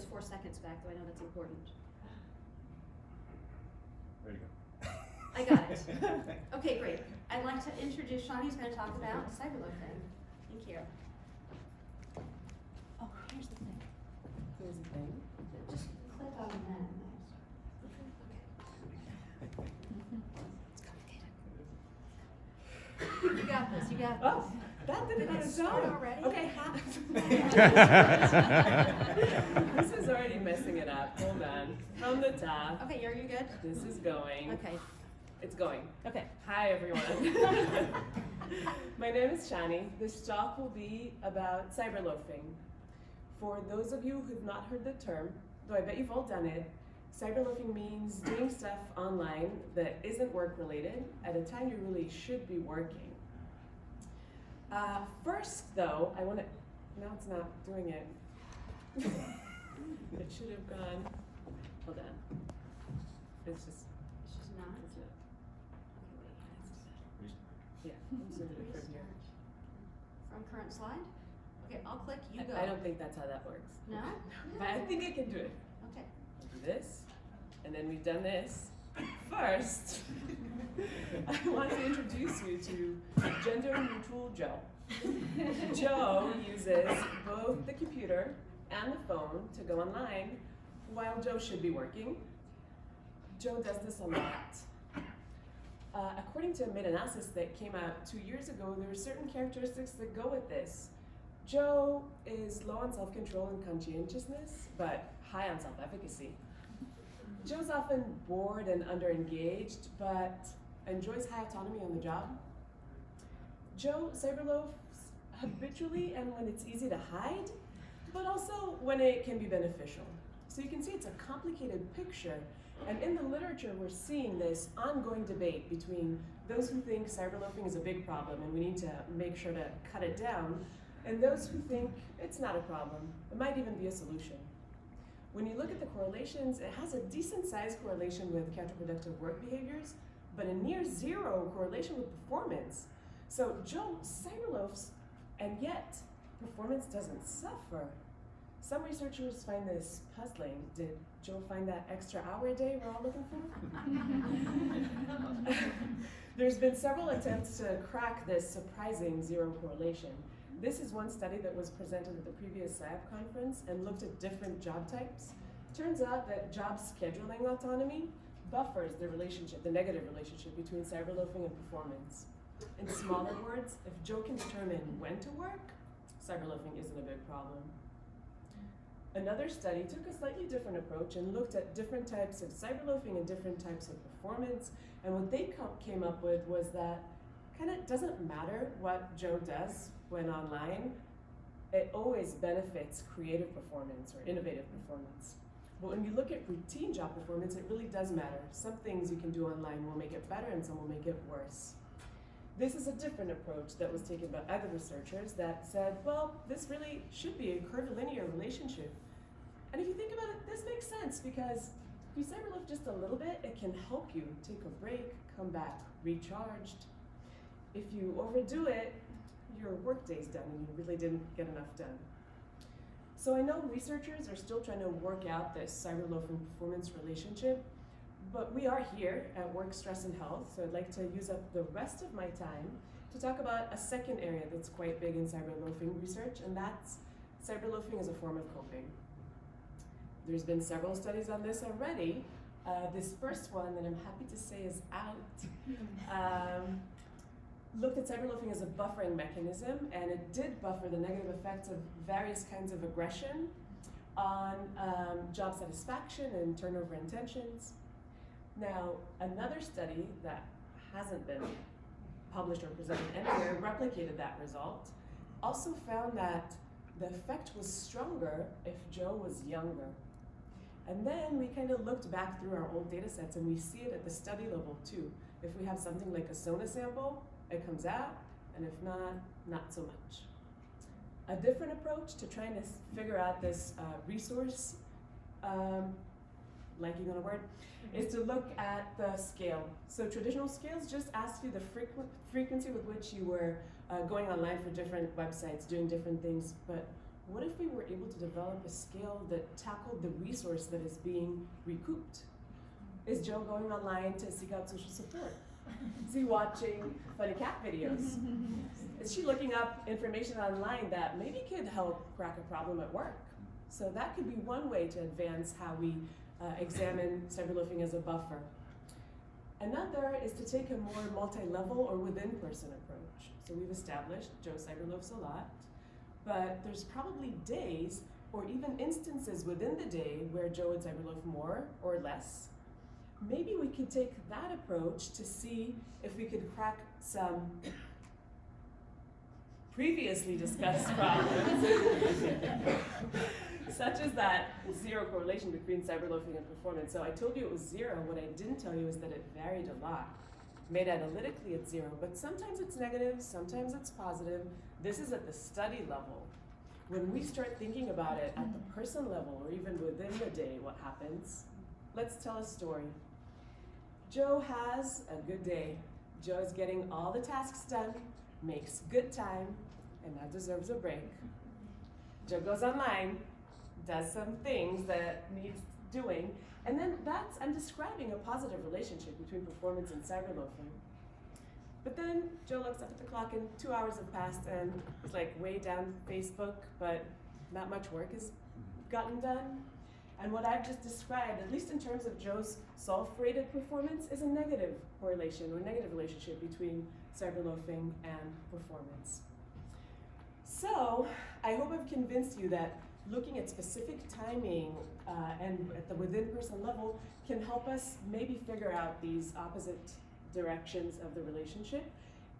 those 4 seconds back, though I know that's important. There you go. I got it. Okay, great. I'd like to introduce Shani's going to talk about cyberloafing. Thank you. Oh, here's the thing. Here's the thing. Just click on that. You got this. You got this. Oh, that did it on Did it its start own. already? Okay, this is already messing it up. Hold on. From the top. Okay, are you good? This is going. Okay. It's going. Okay. Hi, everyone. My name is Shani. This talk will be about cyberloafing. For those of you who've not heard the term, though I bet you've all done it, cyberloafing means doing stuff online that isn't work-related at a time you really should be working. First, though, I want to. Now it's not doing it. It should have gone. Hold on. It's just. It's just not. It's not. Okay, Yeah. I'm just gonna do it from here. From current slide? Okay, I'll click, you go. I don't think that's how that works. No? But I think I can do it. Okay. I'll do this, and then we've done this. First, I want to introduce you to gender-neutral Joe. Joe uses both the computer and the phone to go online, while Joe should be working. Joe does this a lot. According to a meta-analysis that came out 2 years ago, there are certain characteristics that go with this. Joe is low on self-control and conscientiousness, but high on self-efficacy. Joe's often bored and underengaged, but enjoys high autonomy on the job. Joe cyberloafs habitually and when it's easy to hide, but also when it can be beneficial. So you can see it's a complicated picture, and in the literature we're seeing this ongoing debate between those who think cyberloafing is a big problem and we need to make sure to cut it down, and those who think it's not a problem, it might even be a solution. When you look at the correlations, it has a decent sized correlation with counterproductive work behaviors, but a near zero correlation with performance. So Joe cyberloafs, and yet performance doesn't suffer. Some researchers find this puzzling. Did Joe find that extra hour a day we're all looking for? There's been several attempts to crack this surprising zero correlation. This is one study that was presented at the previous SAB conference and looked at different job types. Turns out that job scheduling autonomy buffers the relationship, the negative relationship between cyberloafing and performance. In smaller words, if Joe can determine when to work, cyberloafing isn't a big problem. Another study took a slightly different approach and looked at different types of cyberloafing and different types of performance, and what they came up with was that kind of doesn't matter what Joe does when online, it always benefits creative performance or innovative performance. But when you look at routine job performance, it really does matter. Some things you can do online will make it better and some will make it worse. This is a different approach that was taken by other researchers that said, well, this really should be a curvilinear relationship. And if you think about it, this makes sense because if you cyberloaf just a little bit, it can help you take a break, come back recharged. If you overdo it, your workday's done and you really didn't get enough done. So I know researchers are still trying to work out this cyberloafing performance relationship, but we are here at Work, Stress, and Health, so I'd like to use up the rest of my time to talk about a second area that's quite big in cyberloafing research, and that's cyberloafing as a form of coping. There's been several studies on this already. This first one that I'm happy to say is out, looked at cyberloafing as a buffering mechanism, and it did buffer the negative effects of various kinds of aggression on job satisfaction and turnover intentions. Now, another study that hasn't been published or presented anywhere replicated that result, also found that the effect was stronger if Joe was younger. And then we kind of looked back through our old data sets and we see it at the study level too. If we have something like a SONA sample, it comes out, and if not, not so much. A different approach to trying to figure out this resource, liking on a word, is to look at the scale. So traditional scales just ask you the frequency with which you were going online for different websites, doing different things, but what if we were able to develop a skill that tackled the resource that is being recouped? Is Joe going online to seek out social support? Is he watching funny cat videos? Is she looking up information online that maybe could help crack a problem at work? So that could be one way to advance how we examine cyberloafing as a buffer. Another is to take a more multi-level or within-person approach. So we've established Joe cyberloafs a lot, but there's probably days or even instances within the day where Joe would cyberloaf more or less. Maybe we could take that approach to see if we could crack some previously discussed problems, such as that zero correlation between cyberloafing and performance. So I told you it was zero. What I didn't tell you is that it varied a lot. Made analytically, it's zero, but sometimes it's negative, sometimes it's positive. This is at the study level. When we start thinking about it at the person level or even within the day, what happens? Let's tell a story. Joe has a good day. Joe is getting all the tasks done, makes good time, and now deserves a break. Joe goes online, does some things that needs doing, and then I'm describing a positive relationship between performance and cyberloafing. But then Joe looks up at the clock and 2 hours have passed and is like way down Facebook, but not much work has gotten done. And what I've just described, at least in terms of Joe's self-rated performance, is a negative correlation or negative relationship between cyberloafing and performance. So I hope I've convinced you that looking at specific timing and at the within-person level can help us maybe figure out these opposite directions of the relationship.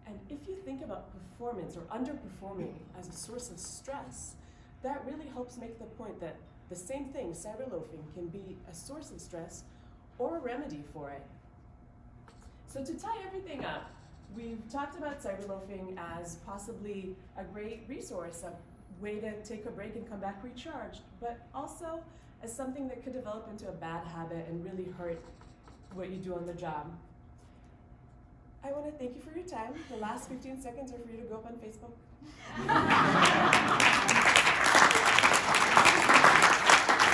And if you think about performance or underperforming as a source of stress, that really helps make the point that the same thing, cyberloafing, can be a source of stress or a remedy for it. So to tie everything up, we've talked about cyberloafing as possibly a great resource, a way to take a break and come back recharged, but also as something that could develop into a bad habit and really hurt what you do on the job. I want to thank you for your time. The last 15 seconds are for you to go up on Facebook.